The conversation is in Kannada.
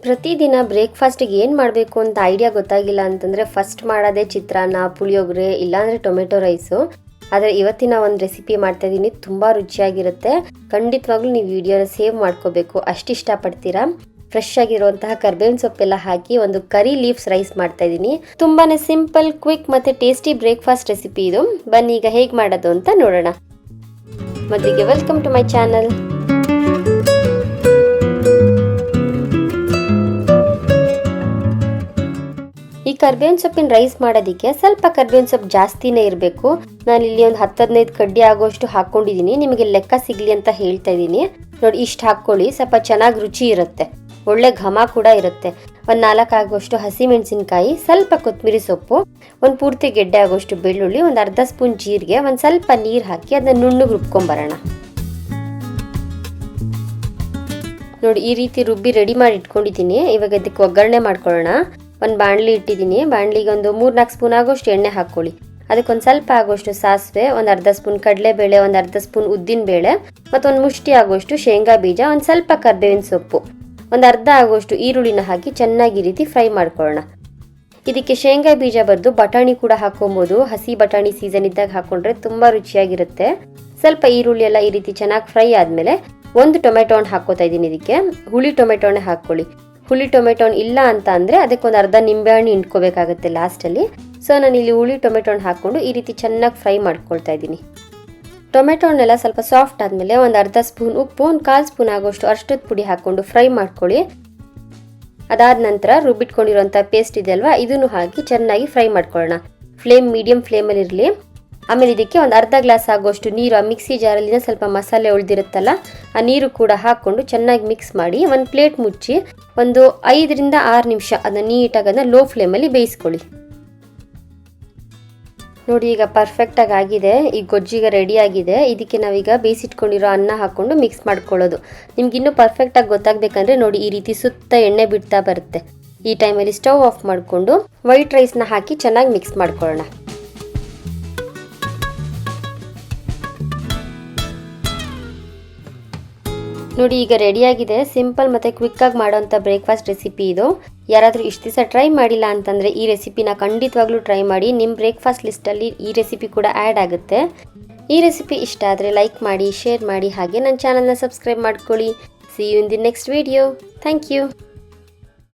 ಪ್ರತಿದಿನ ಬ್ರೇಕ್ಫಾಸ್ಟಿಗೆ ಏನು ಮಾಡಬೇಕು ಅಂತ ಐಡಿಯಾ ಗೊತ್ತಾಗಿಲ್ಲ ಅಂತಂದರೆ ಫಸ್ಟ್ ಮಾಡೋದೇ ಚಿತ್ರಾನ್ನ, ಪುಳಿಯೋಗರೆ ಇಲ್ಲಾಂದರೆ ಟೊಮೆಟೊ ರೈಸು. ಆದರೆ ಇವತ್ತಿನ ಒಂದು ರೆಸಿಪಿ ಮಾಡ್ತಾಯಿದ್ದೀನಿ, ತುಂಬ ರುಚಿಯಾಗಿರುತ್ತೆ. ಖಂಡಿತವಾಗ್ಲೂ ನೀವು ವಿಡಿಯೋನ ಸೇವ್ ಮಾಡ್ಕೋಬೇಕು, ಅಷ್ಟು ಇಷ್ಟಪಡ್ತೀರಾ. ಫ್ರೆಶ್ ಆಗಿರುವಂತಹ ಕರ್ಬೇವಿನ ಸೊಪ್ಪೆಲ್ಲ ಹಾಕಿ ಒಂದು ಕರಿ ಲೀವ್ಸ್ ರೈಸ್ ಮಾಡ್ತಾಯಿದ್ದೀನಿ. ತುಂಬಾ ಸಿಂಪಲ್, ಕ್ವಿಕ್ ಮತ್ತು ಟೇಸ್ಟಿ ಬ್ರೇಕ್ಫಾಸ್ಟ್ ರೆಸಿಪಿ ಇದು. ಬನ್ನಿ ಈಗ ಹೇಗೆ ಮಾಡೋದು ಅಂತ ನೋಡೋಣ. ಮೊದಲಿಗೆ ವೆಲ್ಕಮ್ ಟು ಮೈ ಚಾನಲ್. ಈ ಕರ್ಬೇವಿನ ಸೊಪ್ಪಿನ ರೈಸ್ ಮಾಡೋದಕ್ಕೆ ಸ್ವಲ್ಪ ಕರ್ಬೇವಿನ ಸೊಪ್ಪು ಜಾಸ್ತಿನೇ ಇರಬೇಕು. ನಾನಿಲ್ಲಿ ಒಂದು 10-15 ಕಡ್ಡಿ ಆಗೋಷ್ಟು ಹಾಕ್ಕೊಂಡಿದ್ದೀನಿ. ನಿಮಗೆ ಲೆಕ್ಕ ಸಿಗಲಿ ಅಂತ ಹೇಳ್ತಾ ಇದ್ದೀನಿ. ನೋಡಿ, ಇಷ್ಟು ಹಾಕ್ಕೊಳ್ಳಿ, ಸ್ವಲ್ಪ ಚೆನ್ನಾಗಿ ರುಚಿ ಇರುತ್ತೆ, ಒಳ್ಳೆ ಘಮ ಕೂಡ ಇರುತ್ತೆ. ಒಂದು 4 ಆಗೋಷ್ಟು ಹಸಿಮೆಣಸಿನ್ಕಾಯಿ, ಸ್ವಲ್ಪ ಕೊತ್ತಂಬರಿ ಸೊಪ್ಪು, ಒಂದು ಪೂರ್ತಿ ಗೆಡ್ಡೆ ಆಗೋಷ್ಟು ಬೆಳ್ಳುಳ್ಳಿ, ಒಂದು ಅರ್ಧ ಸ್ಪೂನ್ ಜೀರಿಗೆ, ಒಂದು ಸ್ವಲ್ಪ ನೀರು ಹಾಕಿ ಅದನ್ನ ನುಣ್ಣಗೆ ರುಬ್ಕೊಂಬರೋಣ. ನೋಡಿ, ಈ ರೀತಿ ರುಬ್ಬಿ ರೆಡಿ ಮಾಡಿ ಇಟ್ಕೊಂಡಿದ್ದೀನಿ. ಇವಾಗ ಇದಕ್ಕೆ ಒಗ್ಗರಣೆ ಮಾಡ್ಕೊಳ್ಳೋಣ. ಒಂದು ಬಾಣಲಿ ಇಟ್ಟಿದ್ದೀನಿ. ಬಾಣಲಿಗೆ ಒಂದು 3-4 ಸ್ಪೂನ್ ಆಗೋಷ್ಟು ಎಣ್ಣೆ ಹಾಕ್ಕೊಳ್ಳಿ. ಅದಕ್ಕೊಂದು ಸ್ವಲ್ಪ ಆಗೋಷ್ಟು ಸಾಸಿವೆ, ಒಂದು ಅರ್ಧ ಸ್ಪೂನ್ ಕಡಲೆಬೇಳೆ, ಒಂದು ಅರ್ಧ ಸ್ಪೂನ್ ಉದ್ದಿನ ಬೇಳೆ, ಮತ್ತೊಂದು ಮುಷ್ಟಿ ಆಗೋಷ್ಟು ಶೇಂಗಾ ಬೀಜ, ಒಂದು ಸ್ವಲ್ಪ ಕರ್ಬೇವಿನ ಸೊಪ್ಪು, ಒಂದು ಅರ್ಧ ಆಗೋಷ್ಟು ಈರುಳ್ಳಿನ ಹಾಕಿ ಚೆನ್ನಾಗಿ ಈ ರೀತಿ ಫ್ರೈ ಮಾಡ್ಕೊಳ್ಳೋಣ. ಇದಕ್ಕೆ ಶೇಂಗಾ ಬೀಜ ಬರೆದು ಬಟಾಣಿ ಕೂಡ ಹಾಕೊಬೋದು. ಹಸಿ ಬಟಾಣಿ ಸೀಸನ್ ಇದ್ದಾಗ ಹಾಕೊಂಡ್ರೆ ತುಂಬ ರುಚಿಯಾಗಿರುತ್ತೆ. ಸ್ವಲ್ಪ ಈರುಳ್ಳಿ ಎಲ್ಲ ಈ ರೀತಿ ಚೆನ್ನಾಗಿ ಫ್ರೈ ಆದಮೇಲೆ ಒಂದು ಟೊಮೆಟೊ ಹಣ್ಣು ಹಾಕೋತಾ ಇದ್ದೀನಿ. ಇದಕ್ಕೆ ಹುಳಿ ಟೊಮೆಟೊ ಹಣ್ಣೆ ಹಾಕ್ಕೊಳ್ಳಿ. ಹುಳಿ ಟೊಮೆಟೊ ಹಣ್ಣು ಇಲ್ಲ ಅಂತ ಅಂದರೆ ಅದಕ್ಕೊಂದು ಅರ್ಧ ನಿಂಬೆಹಣ್ಣು ಹಿಂಡ್ಕೋಬೇಕಾಗುತ್ತೆ ಲಾಸ್ಟಲ್ಲಿ. ಸೊ ನಾನು ಇಲ್ಲಿ ಹುಳಿ ಟೊಮೆಟೊ ಹಣ್ಣು ಹಾಕ್ಕೊಂಡು ಈ ರೀತಿ ಚೆನ್ನಾಗಿ ಫ್ರೈ ಮಾಡ್ಕೊಳ್ತಾ ಇದ್ದೀನಿ. ಟೊಮೆಟೊ ಹಣ್ಣೆಲ್ಲ ಸ್ವಲ್ಪ ಸಾಫ್ಟ್ ಆದಮೇಲೆ ಒಂದು ಅರ್ಧ ಸ್ಪೂನ್ ಉಪ್ಪು, ಒಂದು 1/4 ಸ್ಪೂನ್ ಆಗೋಷ್ಟು ಅರಿಶಿಣದ ಪುಡಿ ಹಾಕ್ಕೊಂಡು ಫ್ರೈ ಮಾಡ್ಕೊಳ್ಳಿ. ಅದಾದ ನಂತರ ರುಬ್ಬಿಟ್ಕೊಂಡಿರೋಂಥ ಪೇಸ್ಟ್ ಇದೆ ಅಲ್ವಾ, ಇದನ್ನು ಹಾಕಿ ಚೆನ್ನಾಗಿ ಫ್ರೈ ಮಾಡ್ಕೊಳ್ಳೋಣ. ಫ್ಲೇಮ್ ಮೀಡಿಯಂ ಫ್ಲೇಮಲ್ಲಿ ಇರಲಿ. ಆಮೇಲೆ ಇದಕ್ಕೆ ಒಂದು ಅರ್ಧ ಗ್ಲಾಸ್ ಆಗೋಷ್ಟು ನೀರು, ಆ ಮಿಕ್ಸಿ ಜಾರಲ್ಲಿನ ಸ್ವಲ್ಪ ಮಸಾಲೆ ಉಳಿದಿರುತ್ತಲ್ಲ, ಆ ನೀರು ಕೂಡ ಹಾಕ್ಕೊಂಡು ಚೆನ್ನಾಗಿ ಮಿಕ್ಸ್ ಮಾಡಿ ಒಂದು ಪ್ಲೇಟ್ ಮುಚ್ಚಿ ಒಂದು 5-6 ನಿಮಿಷ ಅದನ್ನ ನೀಟಾಗಿ ಅದನ್ನ ಲೋ ಫ್ಲೇಮಲ್ಲಿ ಬೇಯಿಸ್ಕೊಳ್ಳಿ. ನೋಡಿ, ಈಗ ಪರ್ಫೆಕ್ಟಾಗಿ ಆಗಿದೆ. ಈ ಗೊಜ್ಜಿಗೆ ರೆಡಿ ಆಗಿದೆ. ಇದಕ್ಕೆ ನಾವೀಗ ಬೇಯಿಸಿಟ್ಕೊಂಡಿರೋ ಅನ್ನ ಹಾಕ್ಕೊಂಡು ಮಿಕ್ಸ್ ಮಾಡ್ಕೊಳ್ಳೋದು. ನಿಮ್ಗೆ ಇನ್ನೂ ಪರ್ಫೆಕ್ಟಾಗಿ ಗೊತ್ತಾಗಬೇಕಂದ್ರೆ ನೋಡಿ, ಈ ರೀತಿ ಸುತ್ತ ಎಣ್ಣೆ ಬಿಡ್ತಾ ಬರುತ್ತೆ. ಈ ಟೈಮಲ್ಲಿ ಸ್ಟವ್ ಆಫ್ ಮಾಡಿಕೊಂಡು ವೈಟ್ ರೈಸ್ನ ಹಾಕಿ ಚೆನ್ನಾಗಿ ಮಿಕ್ಸ್ ಮಾಡ್ಕೊಳ್ಳೋಣ. ನೋಡಿ, ಈಗ ರೆಡಿಯಾಗಿದೆ. ಸಿಂಪಲ್ ಮತ್ತು ಕ್ವಿಕ್ಕಾಗಿ ಮಾಡೋಂಥ ಬ್ರೇಕ್ಫಾಸ್ಟ್ ರೆಸಿಪಿ ಇದು. ಯಾರಾದರೂ ಇಷ್ಟು ದಿವಸ ಟ್ರೈ ಮಾಡಿಲ್ಲ ಅಂತಂದರೆ ಈ ರೆಸಿಪಿನ ಖಂಡಿತವಾಗ್ಲೂ ಟ್ರೈ ಮಾಡಿ. ನಿಮ್ಮ ಬ್ರೇಕ್ಫಾಸ್ಟ್ ಲಿಸ್ಟಲ್ಲಿ ಈ ರೆಸಿಪಿ ಕೂಡ ಆ್ಯಡ್ ಆಗುತ್ತೆ. ಈ ರೆಸಿಪಿ ಇಷ್ಟ ಆದರೆ ಲೈಕ್ ಮಾಡಿ, ಶೇರ್ ಮಾಡಿ, ಹಾಗೆ ನನ್ನ ಚಾನಲ್ನ ಸಬ್ಸ್ಕ್ರೈಬ್ ಮಾಡ್ಕೊಳ್ಳಿ. See you in the next video. Thank you.